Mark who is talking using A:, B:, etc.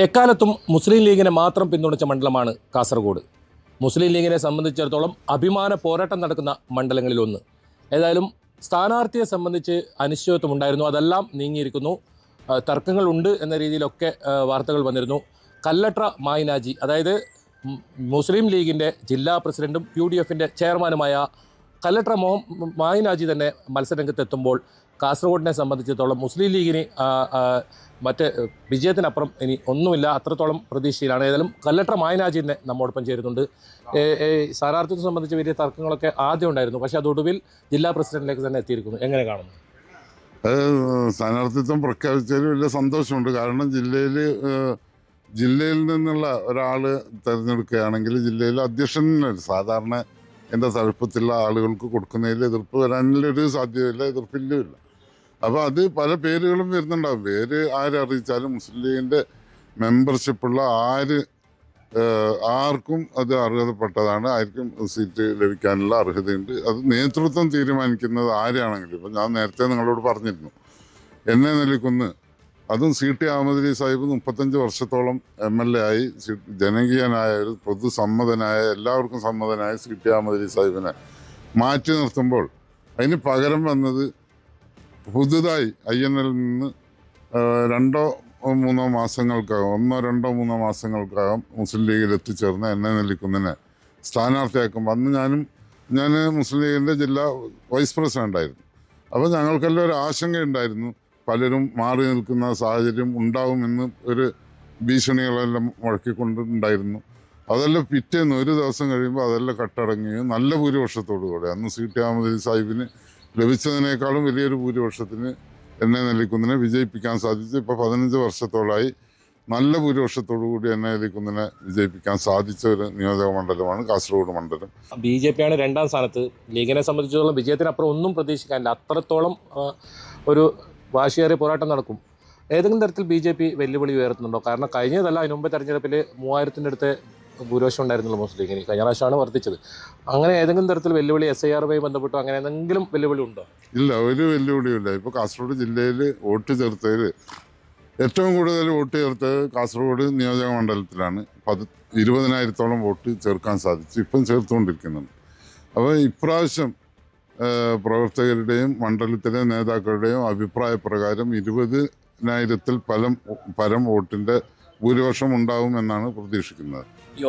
A: എക്കാലത്തും മുസ്ലിം ലീഗിനെ മാത്രം പിന്തുണച്ച മണ്ഡലമാണ് കാസർഗോഡ്. മുസ്ലിം ലീഗിനെ സംബന്ധിച്ചിടത്തോളം അഭിമാന പോരാട്ടം നടക്കുന്ന മണ്ഡലങ്ങളിലൊന്ന്. ഏതായാലും സ്ഥാനാർത്ഥിയെ സംബന്ധിച്ച് അനിശ്ചിതത്വമുണ്ടായിരുന്നു, അതെല്ലാം നീങ്ങിയിരിക്കുന്നു. തർക്കങ്ങളുണ്ട് എന്ന രീതിയിലൊക്കെ വാർത്തകൾ വന്നിരുന്നു. കല്ലട്ര മായിനാജി, അതായത് മുസ്ലിം ലീഗിൻ്റെ ജില്ലാ പ്രസിഡന്റും UDFൻ്റെ ചെയർമാനുമായ കല്ലട്ര മായിനാജി തന്നെ മത്സരരംഗത്തെത്തുമ്പോൾ കാസർഗോഡിനെ സംബന്ധിച്ചിടത്തോളം മുസ്ലിം ലീഗിന് മറ്റ് വിജയത്തിനപ്പുറം ഇനി ഒന്നുമില്ല, അത്രത്തോളം പ്രതീക്ഷയിലാണ്. ഏതായാലും കല്ലട്ര മായിനാജി തന്നെ നമ്മോടൊപ്പം ചേരുന്നുണ്ട്. സ്ഥാനാർത്ഥിത്വം സംബന്ധിച്ച് വലിയ തർക്കങ്ങളൊക്കെ ആദ്യം ഉണ്ടായിരുന്നു, പക്ഷേ അതൊടുവിൽ ജില്ലാ പ്രസിഡന്റിലേക്ക് തന്നെ എത്തിയിരിക്കുന്നു. എങ്ങനെ കാണുന്നു?
B: സ്ഥാനാർത്ഥിത്വം പ്രഖ്യാപിച്ചതിൽ വലിയ സന്തോഷമുണ്ട്. കാരണം ജില്ലയിൽ നിന്നുള്ള ഒരാൾ തിരഞ്ഞെടുക്കുകയാണെങ്കിൽ ജില്ലയിലെ അധ്യക്ഷന് സാധാരണ എൻ്റെ തലപ്പത്തുള്ള ആളുകൾക്ക് കൊടുക്കുന്നതിൽ എതിർപ്പ് വരാനുള്ളൊരു സാധ്യതയില്ല, എതിർപ്പില്ലുമില്ല. അപ്പോൾ അത് പല പേരുകളും വരുന്നുണ്ടാവും. പേര് ആരറിയിച്ചാലും മുസ്ലിം ലീഗിൻ്റെ മെമ്പർഷിപ്പുള്ള ആർക്കും അത് അർഹതപ്പെട്ടതാണ്, ആർക്കും സീറ്റ് ലഭിക്കാനുള്ള അർഹതയുണ്ട്. അത് നേതൃത്വം തീരുമാനിക്കുന്നത് ആരാണെങ്കിലും. ഇപ്പം ഞാൻ നേരത്തെ നിങ്ങളോട് പറഞ്ഞിരുന്നു, എന്നെ നിലയ്ക്കൊന്ന് അതും CT അഹമ്മദ് അലി സാഹിബ് 35 വർഷത്തോളം MLA ആയി ജനകീയനായ ഒരു പൊതുസമ്മതനായ എല്ലാവർക്കും സമ്മതനായ CT അഹമ്മദ് അലി സാഹിബിനെ മാറ്റി നിർത്തുമ്പോൾ അതിന് പകരം വന്നത് പുതുതായി INL നിന്ന് 1 2 മാസങ്ങൾക്കകം മുസ്ലിം ലീഗിൽ എത്തിച്ചേർന്ന് എന്നെ നെല്ലിക്കുന്നിനെ സ്ഥാനാർത്ഥിയാക്കും. അന്ന് ഞാൻ മുസ്ലിം ലീഗിൻ്റെ ജില്ലാ വൈസ് പ്രസിഡന്റ് ആയിരുന്നു. അപ്പോൾ ഞങ്ങൾക്കെല്ലാം ഒരു ആശങ്കയുണ്ടായിരുന്നു, പലരും മാറി നിൽക്കുന്ന സാഹചര്യം ഉണ്ടാവുമെന്ന് ഒരു ഭീഷണികളെല്ലാം മുഴക്കിക്കൊണ്ടുണ്ടായിരുന്നു. അതെല്ലാം പിറ്റേന്ന് ഒരു ദിവസം കഴിയുമ്പോൾ അതെല്ലാം കട്ടടങ്ങുകയും നല്ല ഭൂരിപക്ഷത്തോടു കൂടെ അന്ന് CT അഹമ്മദ് അലി സാഹിബിന് ലഭിച്ചതിനേക്കാളും വലിയൊരു ഭൂരിപക്ഷത്തിന് എന്നെ നെല്ലിക്കുന്നിനെ വിജയിപ്പിക്കാൻ സാധിച്ചു. ഇപ്പോൾ 15 വർഷത്തോളമായി നല്ല ഭൂരിപക്ഷത്തോടു കൂടി എന്നെ നെല്ലിക്കുന്നിനെ വിജയിപ്പിക്കാൻ സാധിച്ച ഒരു നിയോജക മണ്ഡലമാണ് കാസർഗോഡ് മണ്ഡലം.
A: BJP ആണ് 2ാം സ്ഥാനത്ത്. ലീഗിനെ സംബന്ധിച്ചിടത്തോളം വിജയത്തിനപ്പുറം ഒന്നും പ്രതീക്ഷിക്കാനില്ല, അത്രത്തോളം ഒരു വാശിയേറിയ പോരാട്ടം നടക്കും. ഏതെങ്കിലും തരത്തിൽ BJP വെല്ലുവിളി ഉയർത്തുന്നുണ്ടോ? കാരണം കഴിഞ്ഞതല്ല, അതിന് മുമ്പ് തെരഞ്ഞെടുപ്പിൽ 3000-ൻ്റെ അടുത്ത് ഭൂരിപക്ഷം ഉണ്ടായിരുന്നുള്ളൂ മുസ്ലിം ലീഗിന്. കഴിഞ്ഞ പ്രാവശ്യമാണ് വർദ്ധിച്ചത്. അങ്ങനെ ഏതെങ്കിലും തരത്തിൽ വെല്ലുവിളി SIR-മായി ബന്ധപ്പെട്ടോ അങ്ങനെ എന്തെങ്കിലും വെല്ലുവിളി ഉണ്ടോ?
B: ഇല്ല, ഒരു വെല്ലുവിളിയില്ല. ഇപ്പോൾ കാസർഗോഡ് ജില്ലയിൽ വോട്ട് ചേർത്തതിൽ ഏറ്റവും കൂടുതൽ വോട്ട് ചേർത്തത് കാസർഗോഡ് നിയോജക മണ്ഡലത്തിലാണ്. 20,000-ഓളം വോട്ട് ചേർക്കാൻ സാധിച്ചു, ഇപ്പം ചേർത്തുകൊണ്ടിരിക്കുന്നുണ്ട്. അപ്പോൾ ഇപ്രാവശ്യം പ്രവർത്തകരുടെയും മണ്ഡലത്തിലെ നേതാക്കളുടെയും അഭിപ്രായ പ്രകാരം 20,000-ൽ പരം വോട്ടിൻ്റെ ഭൂരിപക്ഷം ഉണ്ടാവുമെന്നാണ് പ്രതീക്ഷിക്കുന്നത്.
A: ഈ